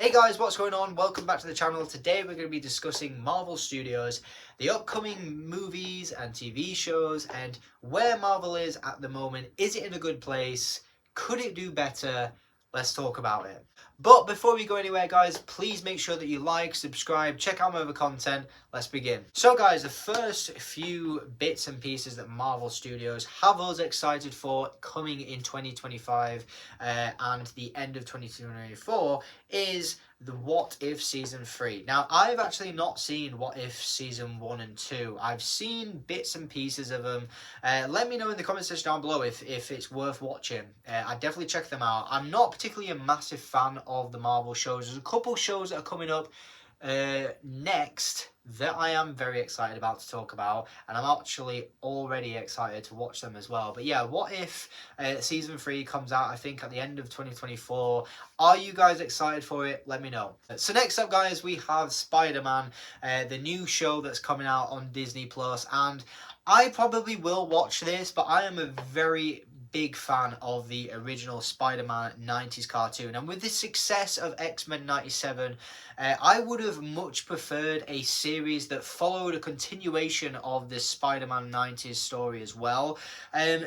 Hey guys, what's going on? Welcome back to the channel. Today we're going to be discussing Marvel Studios, the upcoming movies and TV shows, and where Marvel is at the moment. Is it in a good place? Could it do better? Let's talk about it. But before we go anywhere, guys, please make sure that you like, subscribe, check out my other content. Let's begin. So guys, the first few bits and pieces that Marvel Studios have us excited for coming in 2025 and the end of 2024 is the What If Season 3. Now, I've actually not seen What If Season 1 and 2. I've seen bits and pieces of them. Let me know in the comment section down below if it's worth watching. I'd definitely check them out. I'm not particularly a massive fan of the Marvel shows. There's a couple shows that are coming up next that I am very excited about to talk about, and I'm actually already excited to watch them as well. But yeah, What If Season 3 comes out, I think, at the end of 2024. Are you guys excited for it? Let me know. So next up, guys, we have Spider-Man, the new show that's coming out on Disney Plus, and I probably will watch this, but I am a very big fan of the original Spider-Man 90s cartoon, and with the success of X-Men 97, I would have much preferred a series that followed a continuation of this Spider-Man 90s story as well,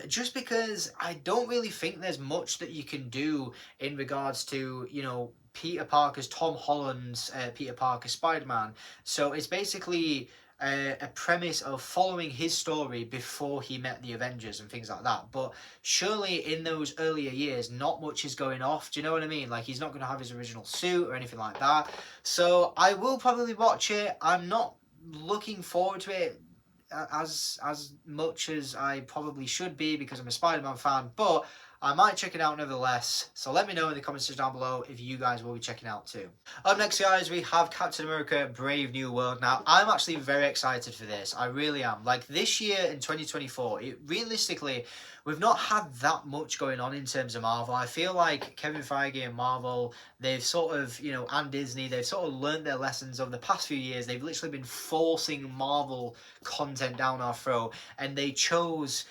just because I don't really think there's much that you can do in regards to, you know, Peter Parker's, Tom Holland's Peter Parker Spider-Man. So it's basically a premise of following his story before he met the Avengers and things like that. But surely in those earlier years, not much is going off. Do you know what I mean? Like, he's not going to have his original suit or anything like that. So I will probably watch it. I'm not looking forward to it as much as I probably should be because I'm a Spider-Man fan, but I might check it out nevertheless. So let me know in the comments down below if you guys will be checking out too. Up next, guys, we have Captain America Brave New World. Now, I'm actually very excited for this. I really am. Like, this year in 2024, realistically, we've not had that much going on in terms of Marvel. I feel like Kevin Feige and Marvel, they've sort of, you know, and Disney, they've sort of learned their lessons over the past few years. They've literally been forcing Marvel content down our throat, and they chose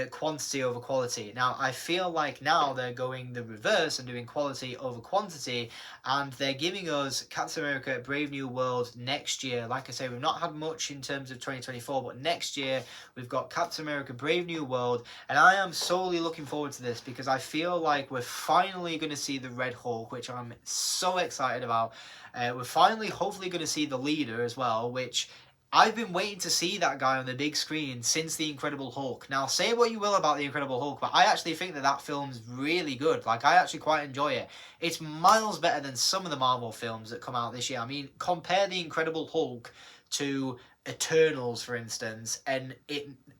quantity over quality. Now, I feel like now they're going the reverse and doing quality over quantity, and they're giving us Captain America Brave New World next year. Like I say, we've not had much in terms of 2024, but next year we've got Captain America Brave New World, and I am solely looking forward to this because I feel like we're finally going to see the Red Hulk, which I'm so excited about. We're finally hopefully going to see the leader as well, which I've been waiting to see that guy on the big screen since The Incredible Hulk. Now, say what you will about The Incredible Hulk, but I actually think that film's really good. Like, I actually quite enjoy it. It's miles better than some of the Marvel films that come out this year. I mean, compare The Incredible Hulk to Eternals, for instance, and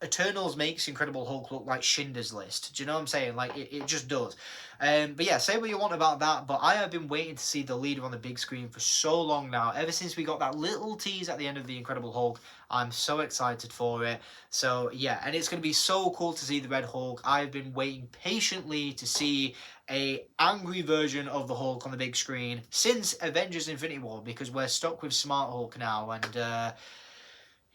Eternals makes Incredible Hulk look like Schindler's List. Do you know what I'm saying? Like, it just does. But yeah, say what you want about that, but I have been waiting to see the leader on the big screen for so long now. Ever since we got that little tease at the end of The Incredible Hulk, I'm so excited for it. So yeah, and it's going to be so cool to see the Red Hulk. I've been waiting patiently to see a angry version of the Hulk on the big screen since Avengers Infinity War, because we're stuck with Smart Hulk now, and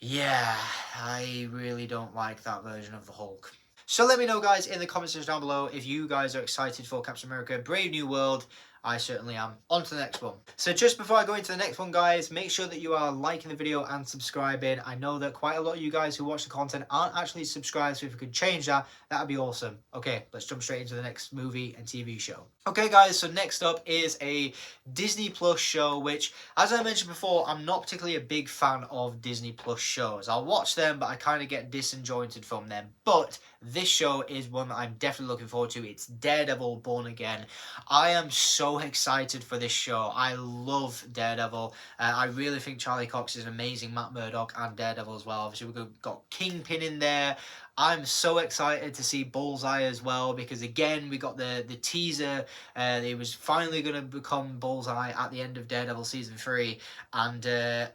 yeah, I really don't like that version of the Hulk. So let me know, guys, in the comments section down below if you guys are excited for Captain America Brave New World. I certainly am. On to the next one. So just before I go into the next one, guys, make sure that you are liking the video and subscribing. I know that quite a lot of you guys who watch the content aren't actually subscribed, so if we could change that, that'd be awesome. Okay, let's jump straight into the next movie and TV show. Okay, guys, so next up is a Disney Plus show, which, as I mentioned before, I'm not particularly a big fan of Disney Plus shows. I'll watch them, but I kind of get disjointed from them. But this show is one that I'm definitely looking forward to. It's Daredevil Born Again. I am so excited for this show. I love Daredevil. I really think Charlie Cox is amazing. Matt Murdock and Daredevil as well. Obviously, we've got Kingpin in there. I'm so excited to see Bullseye as well, because again, we got the teaser. He was finally going to become Bullseye at the end of Daredevil Season 3. And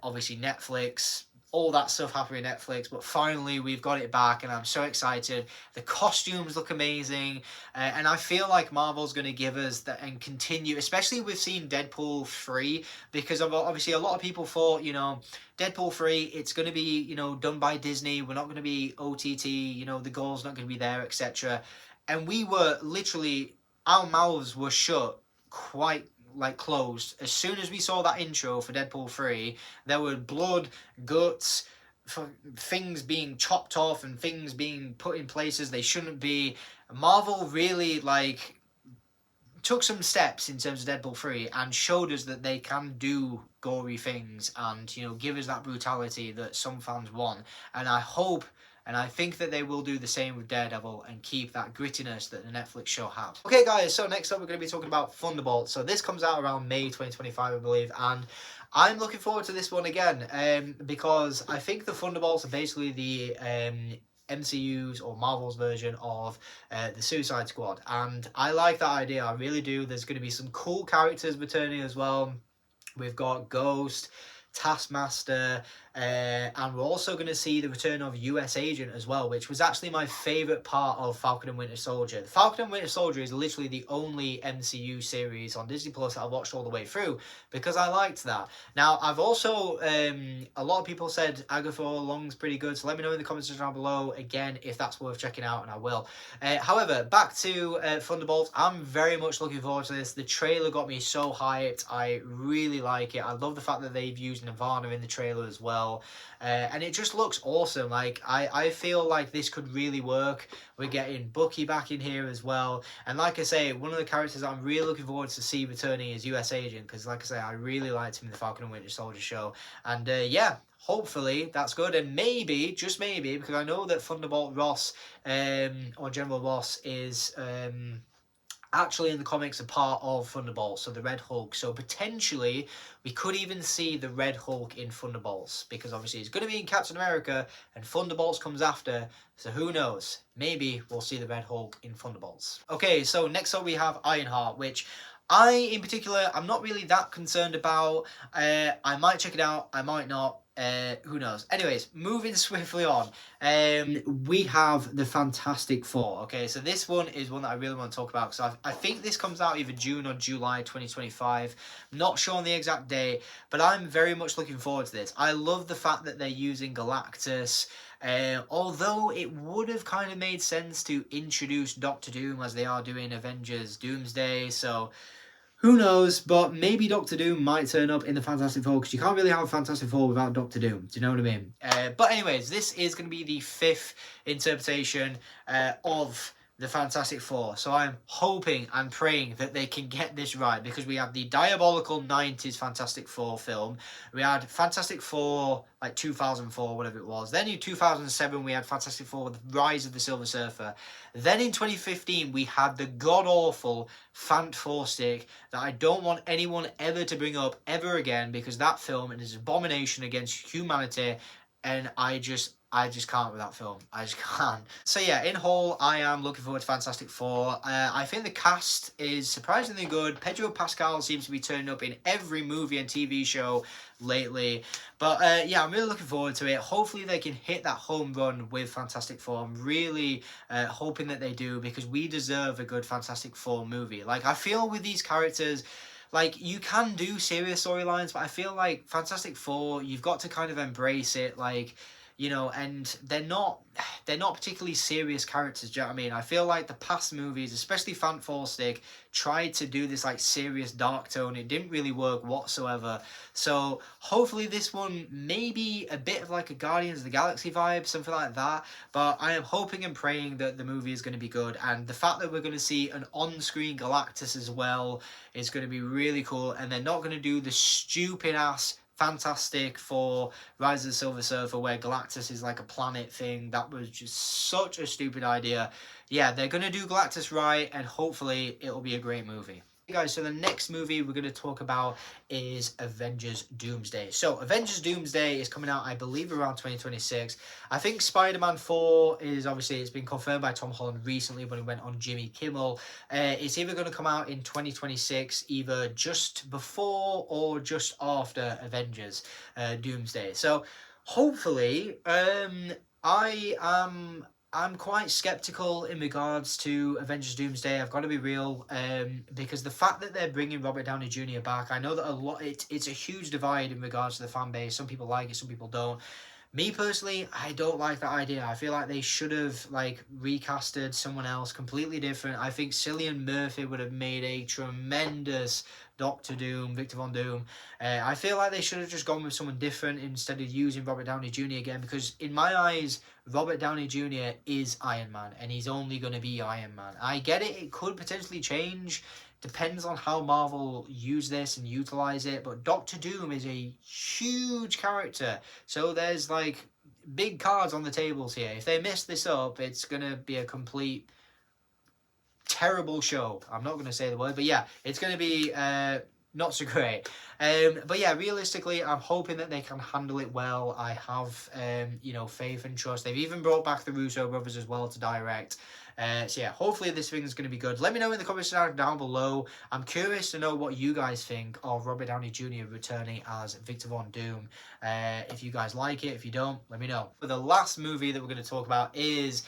obviously Netflix, all that stuff happening on Netflix, but finally we've got it back, and I'm so excited. The costumes look amazing, and I feel like Marvel's going to give us that and continue, especially with seeing Deadpool 3, because obviously a lot of people thought, you know, Deadpool 3, it's going to be, you know, done by Disney, we're not going to be OTT, you know, the goal's not going to be there, etc. And we were literally, our mouths were shut quite like closed. As soon as we saw that intro for Deadpool 3, there were blood, guts, things being chopped off and things being put in places they shouldn't be. Marvel really like took some steps in terms of Deadpool 3 and showed us that they can do gory things and, you know, give us that brutality that some fans want. And I hope and I think that they will do the same with Daredevil and keep that grittiness that the Netflix show has. Okay guys, so next up we're going to be talking about Thunderbolts. So this comes out around May 2025, I believe, and I'm looking forward to this one again because I think the Thunderbolts are basically the MCU's or Marvel's version of the Suicide Squad, and I like that idea. I really do. There's going to be some cool characters returning as well. We've got Ghost, Taskmaster, and we're also going to see the return of US Agent as well, which was actually my favourite part of Falcon and Winter Soldier. The Falcon and Winter Soldier is literally the only MCU series on Disney Plus that I watched all the way through because I liked that. Now, I've also, a lot of people said Agatha Long's pretty good, so let me know in the comments down below, again, if that's worth checking out, and I will. However, back to Thunderbolts, I'm very much looking forward to this. The trailer got me so hyped. I really like it. I love the fact that they've used Nirvana in the trailer as well. And it just looks awesome. Like I feel like this could really work. We're getting Bucky back in here as well, and like I say, one of the characters I'm really looking forward to see returning is US Agent, because like I say, I really liked him in the Falcon and Winter Soldier show, and yeah, hopefully that's good. And maybe, just maybe, because I know that Thunderbolt Ross or General Ross is actually in the comics a part of Thunderbolts, so the Red Hulk. So potentially we could even see the Red Hulk in Thunderbolts, because obviously he's going to be in Captain America and Thunderbolts comes after, so who knows, maybe we'll see the Red Hulk in Thunderbolts. Okay, so next up we have Ironheart, which I in particular I'm not really that concerned about. I might check it out, I might not. Who knows? Anyways, moving swiftly on, we have the Fantastic Four. Okay, so this one is one that I really want to talk about, because I think this comes out either June or July 2025. Not sure on the exact day, but I'm very much looking forward to this. I love the fact that they're using Galactus. Although it would have kind of made sense to introduce Doctor Doom as they are doing Avengers Doomsday, so who knows, but maybe Doctor Doom might turn up in the Fantastic Four, because you can't really have a Fantastic Four without Doctor Doom. Do you know what I mean? But anyways, this is going to be the 5th interpretation of the Fantastic Four. So I'm hoping and praying that they can get this right, because we have the diabolical 90s Fantastic Four film. We had Fantastic Four, like 2004, whatever it was. Then in 2007, we had Fantastic Four, The Rise of the Silver Surfer. Then in 2015, we had the god-awful Fant Four Stick that I don't want anyone ever to bring up ever again, because that film is an abomination against humanity, and I just can't with that film. I just can't. So yeah, in whole, I am looking forward to Fantastic Four. I think the cast is surprisingly good. Pedro Pascal seems to be turning up in every movie and TV show lately. But yeah, I'm really looking forward to it. Hopefully they can hit that home run with Fantastic Four. I'm really hoping that they do, because we deserve a good Fantastic Four movie. Like, I feel with these characters, like, you can do serious storylines, but I feel like Fantastic Four, you've got to kind of embrace it, like, you know, and they're not particularly serious characters, do you know what I mean? I feel like the past movies, especially Fant Four Stick, tried to do this, like, serious dark tone. It didn't really work whatsoever. So hopefully this one may be a bit of like a Guardians of the Galaxy vibe, something like that. But I am hoping and praying that the movie is going to be good. And the fact that we're going to see an on-screen Galactus as well is going to be really cool. And they're not going to do the stupid-ass Fantastic Four, Rise of the Silver Surfer, where Galactus is like a planet thing. That was just such a stupid idea. Yeah, they're going to do Galactus right, and hopefully it'll be a great movie. Hey guys, so the next movie we're going to talk about is Avengers Doomsday. So Avengers Doomsday is coming out, I believe, around 2026. I think Spider-Man 4 is, obviously, it's been confirmed by Tom Holland recently when he went on Jimmy Kimmel. It's either going to come out in 2026, either just before or just after Avengers Doomsday. So hopefully, I'm quite skeptical in regards to Avengers Doomsday. I've got to be real, because the fact that they're bringing Robert Downey Jr. back, I know that it's a huge divide in regards to the fan base. Some people like it, some people don't. Me personally, I don't like that idea. I feel like they should have like recasted someone else completely different. I think Cillian Murphy would have made a tremendous Doctor Doom, Victor Von Doom. I feel like they should have just gone with someone different instead of using Robert Downey Jr. again, because in my eyes, Robert Downey Jr. is Iron Man and he's only going to be Iron Man. I get it, it could potentially change. Depends on how Marvel use this and utilize it, but Doctor Doom is a huge character, so there's like big cards on the tables here. If they mess this up, it's gonna be a complete terrible show. I'm not gonna say the word, but yeah, it's gonna be not so great. But yeah, realistically, I'm hoping that they can handle it well. I have you know, faith and trust. They've even brought back the Russo brothers as well to direct. So yeah, hopefully this thing is going to be good. Let me know in the comments down below. I'm curious to know what you guys think of Robert Downey Jr. returning as Victor Von Doom. If you guys like it, if you don't, let me know. But the last movie that we're going to talk about is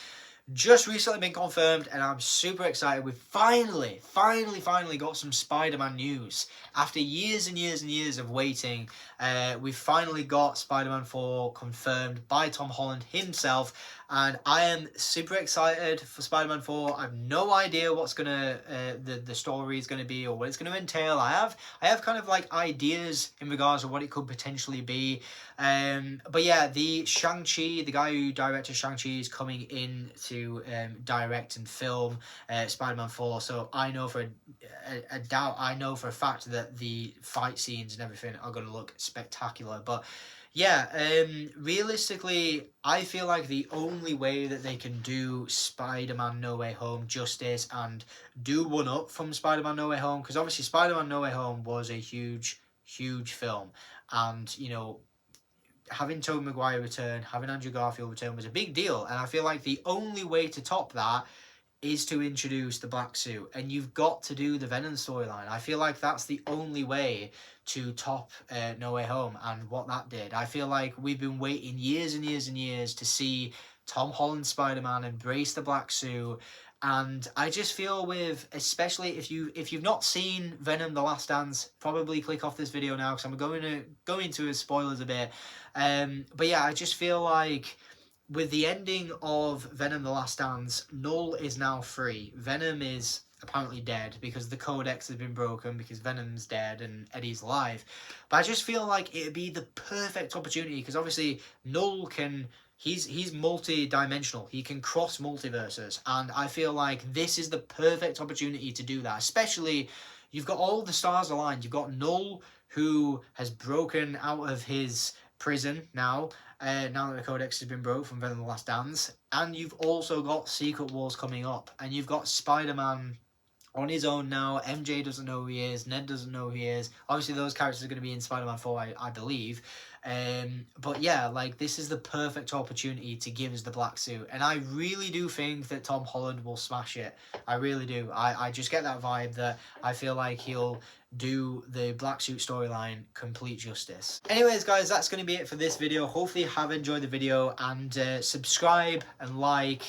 just recently been confirmed, and I'm super excited. We've finally got some Spider-Man news. After years and years and years of waiting, we've finally got Spider-Man 4 confirmed by Tom Holland himself, and I am super excited for Spider-Man 4. I have no idea what's gonna the story is gonna be or what it's gonna entail. I have kind of like ideas in regards to what it could potentially be. But yeah, the Shang-Chi, the guy who directed Shang-Chi, is coming in to direct and film Spider-Man 4. So I know for a fact that the fight scenes and everything are going to look spectacular. But yeah, realistically, I feel like the only way that they can do Spider-Man No Way Home justice and do one up from Spider-Man No Way Home, because obviously Spider-Man No Way Home was a huge film, and you know, having Tobey Maguire return, having Andrew Garfield return was a big deal, and I feel like the only way to top that is to introduce the black suit, and you've got to do the Venom storyline. I feel like that's the only way to top No Way Home and what that did. I feel like we've been waiting years and years and years to see Tom Holland Spider-Man embrace the black suit, and I just feel with, especially if you've not seen Venom: The Last Dance, probably click off this video now because I'm going to go into his spoilers a bit. But yeah, I just feel like with the ending of Venom: The Last Dance, Null is now free. Venom is apparently dead because the codex has been broken because Venom's dead and Eddie's alive. But I just feel like it'd be the perfect opportunity because obviously Null can... He's multi-dimensional. He can cross multiverses. And I feel like this is the perfect opportunity to do that. Especially, you've got all the stars aligned. You've got Null, who has broken out of his prison now that the codex has been broke from Venom: The Last Dance. And you've also got Secret Wars coming up. And you've got Spider-Man on his own now. MJ doesn't know who he is. Ned doesn't know who he is. Obviously, those characters are going to be in Spider-Man 4, I believe. But yeah, like, this is the perfect opportunity to give us the black suit. And I really do think that Tom Holland will smash it. I really do. I just get that vibe that I feel like he'll do the black suit storyline complete justice. Anyways, guys, that's going to be it for this video. Hopefully you have enjoyed the video, and subscribe and like,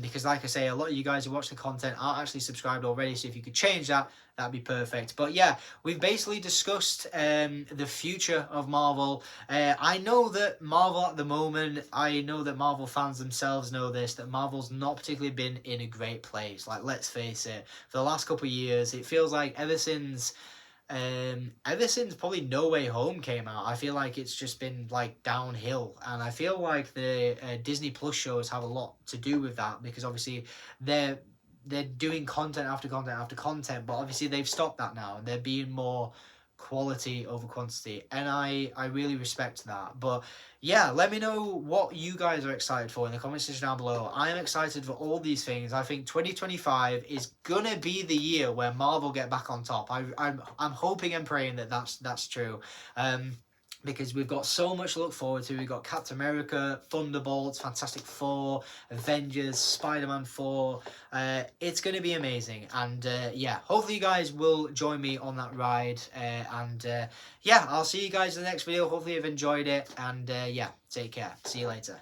because like I say, a lot of you guys who watch the content aren't actually subscribed already, so if you could change that, that'd be perfect. But yeah, we've basically discussed the future of Marvel. I know that Marvel at the moment, I know that Marvel fans themselves know this, that Marvel's not particularly been in a great place. Like, let's face it, for the last couple of years, it feels like ever since probably No Way Home came out, I feel like it's just been like downhill. And I feel like the Disney Plus shows have a lot to do with that, because obviously they're doing content after content after content, but obviously they've stopped that now, and they're being more quality over quantity, and I really respect that. But yeah, let me know what you guys are excited for in the comment section down below. I am excited for all these things. I think 2025 is gonna be the year where Marvel get back on top. I'm hoping and praying that that's true. Because we've got so much to look forward to. We've got Captain America, Thunderbolts, Fantastic Four, Avengers, Spider-Man 4. It's going to be amazing. And yeah, hopefully you guys will join me on that ride. Yeah, I'll see you guys in the next video. Hopefully you've enjoyed it. And yeah, take care. See you later.